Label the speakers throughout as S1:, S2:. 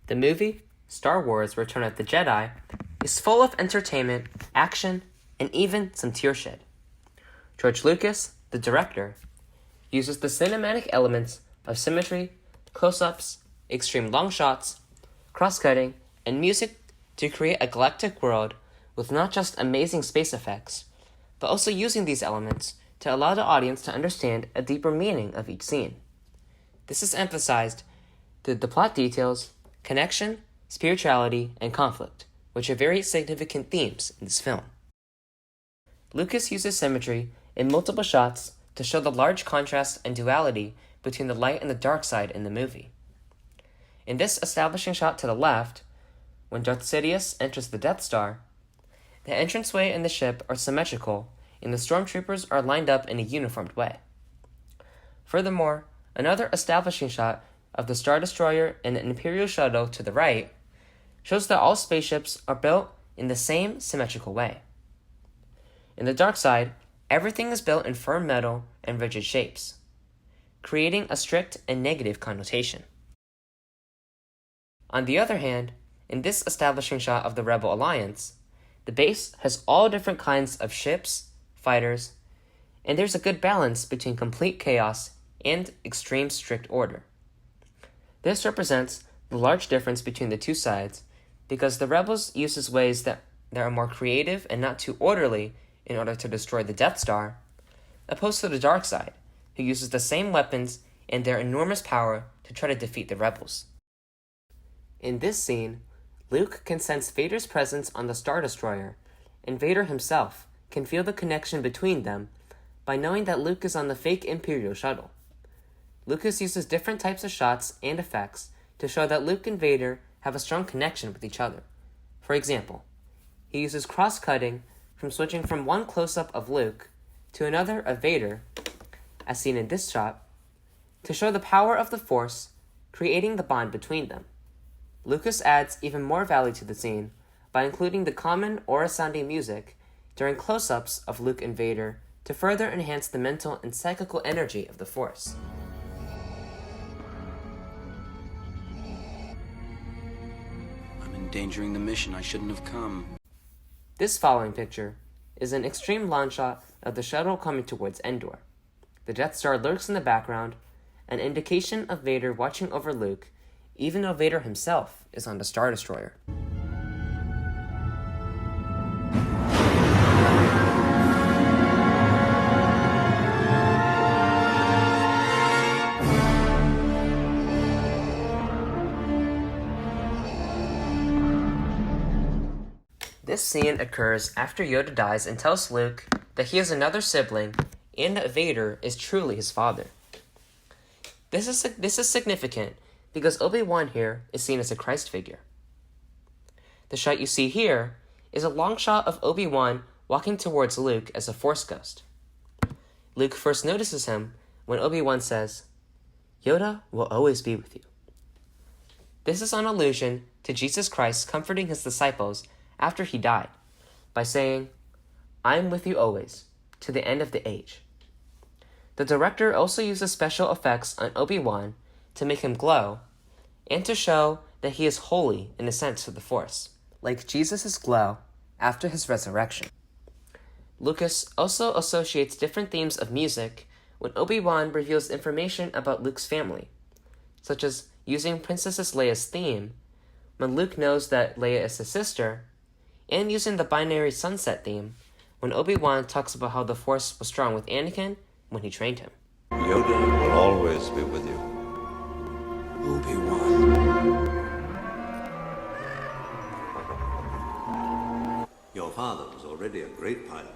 S1: The movie, Star Wars Return of the Jedi, is full of entertainment, action, and even some tear shed. George Lucas, the director, uses the cinematic elements of symmetry, close-ups, extreme long shots, cross-cutting, and music to create a galactic world with not just amazing space effects, but also using these elements to allow the audience to understand a deeper meaning of each scene. This is emphasized through the plot details, connection, spirituality, and conflict, which are very significant themes in this film. Lucas uses symmetry in multiple shots to show the large contrast and duality between the light and the dark side in the movie. In this establishing shot to the left, when Darth Sidious enters the Death Star, the entranceway and the ship are symmetrical, and the stormtroopers are lined up in a uniformed way. Furthermore, another establishing shot of the Star Destroyer and the Imperial shuttle to the right shows that all spaceships are built in the same symmetrical way. In the dark side, everything is built in firm metal and rigid shapes, creating a strict and negative connotation. On the other hand, in this establishing shot of the Rebel Alliance, the base has all different kinds of ships, fighters, and there's a good balance between complete chaos and extreme strict order. This represents the large difference between the two sides because the Rebels uses ways that are more creative and not too orderly in order to destroy the Death Star, opposed to the dark side, who uses the same weapons and their enormous power to try to defeat the Rebels. In this scene, Luke can sense Vader's presence on the Star Destroyer, and Vader himself can feel the connection between them by knowing that Luke is on the fake Imperial shuttle. Lucas uses different types of shots and effects to show that Luke and Vader have a strong connection with each other. For example, he uses cross-cutting from switching from one close-up of Luke to another of Vader, as seen in this shot, to show the power of the Force, creating the bond between them. Lucas adds even more value to the scene by including the common aura-sounding music during close-ups of Luke and Vader to further enhance the mental and psychical energy of the Force.
S2: I'm endangering the mission. I shouldn't have come.
S1: This following picture is an extreme long shot of the shuttle coming towards Endor. The Death Star lurks in the background, an indication of Vader watching over Luke, even though Vader himself is on the Star Destroyer. This scene occurs after Yoda dies and tells Luke that he has another sibling and that Vader is truly his father. This is significant because Obi-Wan here is seen as a Christ figure. The shot you see here is a long shot of Obi-Wan walking towards Luke as a Force ghost. Luke first notices him when Obi-Wan says, "Yoda will always be with you." This is an allusion to Jesus Christ comforting his disciples after he died by saying, "I'm with you always, to the end of the age." The director also uses special effects on Obi-Wan to make him glow and to show that he is holy in a sense to the Force, like Jesus' glow after his resurrection. Lucas also associates different themes of music when Obi-Wan reveals information about Luke's family, such as using Princess Leia's theme when Luke knows that Leia is his sister, and using the binary sunset theme when Obi-Wan talks about how the Force was strong with Anakin when he trained him.
S3: Yoda will always be with you.
S2: Obi-Wan.
S3: Your father was already a great pilot,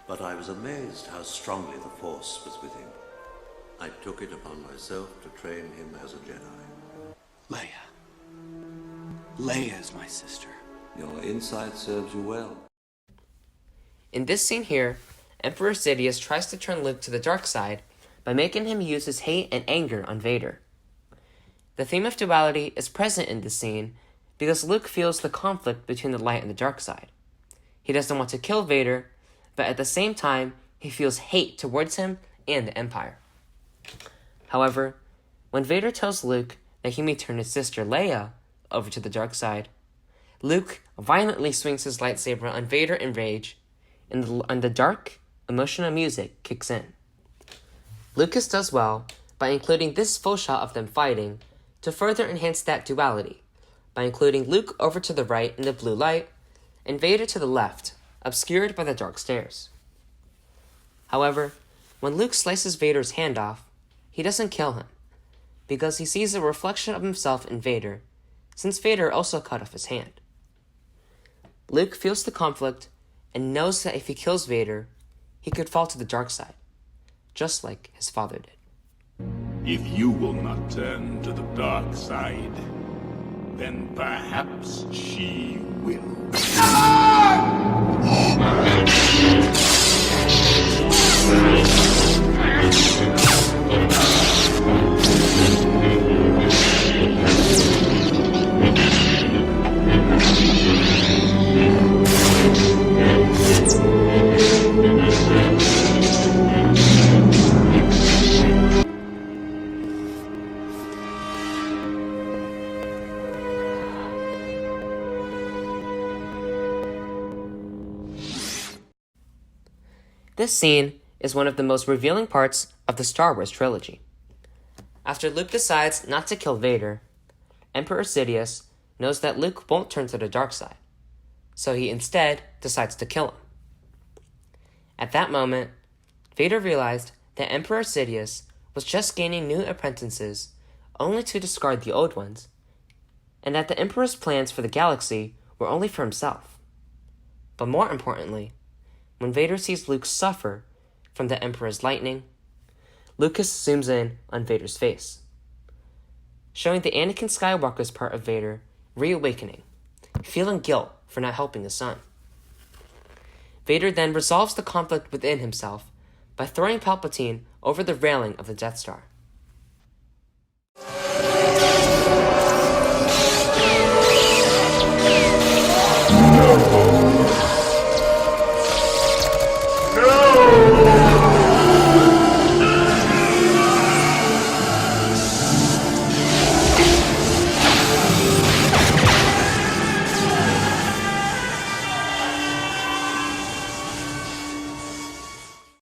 S3: but I was amazed how strongly the Force was with him. I took it upon myself to train him as a Jedi.
S2: Leia. Leia is my sister.
S3: Your insight serves you well.
S1: In this scene here, Emperor Sidious tries to turn Luke to the dark side by making him use his hate and anger on Vader. The theme of duality is present in this scene because Luke feels the conflict between the light and the dark side. He doesn't want to kill Vader, but at the same time, he feels hate towards him and the Empire. However, when Vader tells Luke that he may turn his sister Leia over to the dark side. Luke violently swings his lightsaber on Vader in rage, and the dark, emotional music kicks in. Lucas does well by including this full shot of them fighting to further enhance that duality, by including Luke over to the right in the blue light, and Vader to the left, obscured by the dark stairs. However, when Luke slices Vader's hand off, he doesn't kill him, because he sees a reflection of himself in Vader, since Vader also cut off his hand. Luke feels the conflict and knows that if he kills Vader, he could fall to the dark side, just like his father did.
S4: If you will not turn to the dark side, then perhaps she will.
S1: This scene is one of the most revealing parts of the Star Wars trilogy. After Luke decides not to kill Vader, Emperor Sidious knows that Luke won't turn to the dark side, so he instead decides to kill him. At that moment, Vader realized that Emperor Sidious was just gaining new apprentices only to discard the old ones, and that the Emperor's plans for the galaxy were only for himself. But more importantly, when Vader sees Luke suffer from the Emperor's lightning, Lucas zooms in on Vader's face, showing the Anakin Skywalker's part of Vader reawakening, feeling guilt for not helping his son. Vader then resolves the conflict within himself by throwing Palpatine over the railing of the Death Star.